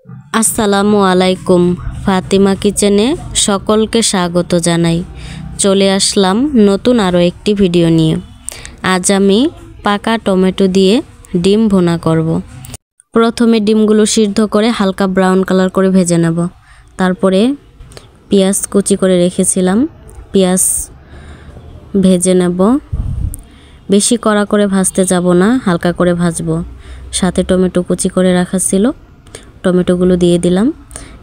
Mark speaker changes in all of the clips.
Speaker 1: আসসালামু আলাইকুম। ফাতিমা কিচেনে সকলকে স্বাগত জানাই। চলে আসলাম নতুন আরও একটি ভিডিও নিয়ে। আজ আমি পাকা টমেটো দিয়ে ডিম ভুনা করব। প্রথমে ডিমগুলো সিদ্ধ করে হালকা ব্রাউন কালার করে ভেজে নেব। তারপরে পেঁয়াজ কুচি করে রেখেছিলাম, পেঁয়াজ ভেজে নেব। বেশি কড়া করে ভাজতে যাব না, হালকা করে ভাজবো। সাথে টমেটো কুচি করে রাখা ছিল, টমেটোগুলো দিয়ে দিলাম।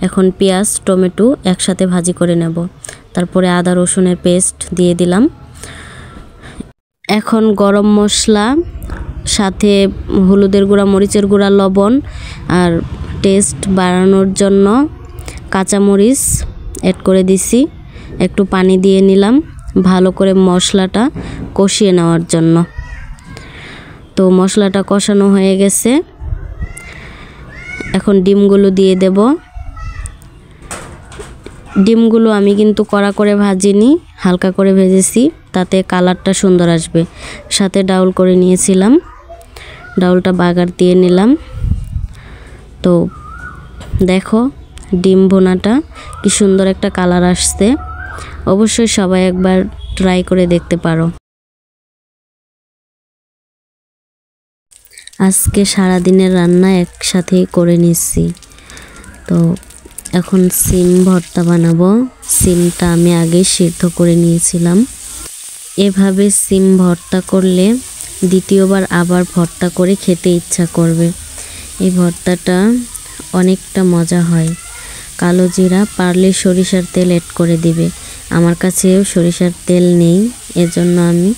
Speaker 1: এখন পেঁয়াজ টমেটো একসাথে ভাজি করে নেব। তারপরে আদা রসুনের পেস্ট দিয়ে দিলাম। এখন গরম মশলা, সাথে হলুদের গুঁড়া, মরিচের গুঁড়া, লবণ আর টেস্ট বাড়ানোর জন্য কাঁচামরিচ অ্যাড করে দিছি। একটু পানি দিয়ে নিলাম ভালো করে মশলাটা কষিয়ে নেওয়ার জন্য। তো মশলাটা কষানো হয়ে গেছে, এখন ডিমগুলো দিয়ে দেব। ডিমগুলো আমি কিন্তু কড়া করে ভাজিনি, হালকা করে ভেজেছি, তাতে কালারটা সুন্দর আসবে। সাথে ডাউল করে নিয়েছিলাম, ডাউলটা বাগার দিয়ে নিলাম। তো দেখো ডিম ভুনাটা কি সুন্দর একটা কালার আসছে। অবশ্যই সবাই একবার ট্রাই করে দেখতে পারো। আজকে সারাদিনের রান্না একসাথে করে নিচ্ছি। তো এখন সিম ভর্তা বানাবো। সিমটা আমি আগে সিদ্ধ করে নিয়েছিলাম। এভাবে সিম ভর্তা করলে দ্বিতীয়বার আবার ভর্তা করে খেতে ইচ্ছা করবে। এই ভর্তাটা অনেকটা মজা হয়। কালো জিরা, পারলে সরিষার তেল অ্যাড করে দিবে। আমার কাছেও সরিষার তেল নেই, এজন্য আমি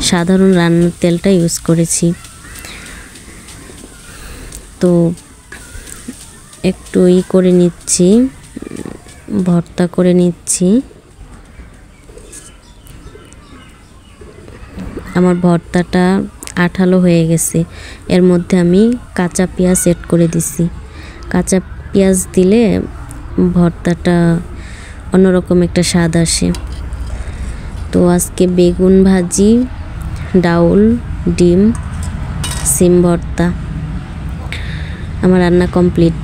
Speaker 1: সাধারণ রান্নার তেলটা ইউজ করেছি। তো একটু করে নিচ্ছি, ভর্তা করে নিচ্ছি। আমার ভর্তাটা আঠালো হয়ে গেছে। এর মধ্যে আমি কাঁচা পেঁয়াজ অ্যাড করে দিছি। কাঁচা পেঁয়াজ দিলে ভর্তাটা অন্যরকম একটা স্বাদ আসে। তো আজকে বেগুন ভাজি, ডাউল, ডিম, সিম ভর্তা। আমার রান্না কমপ্লিট।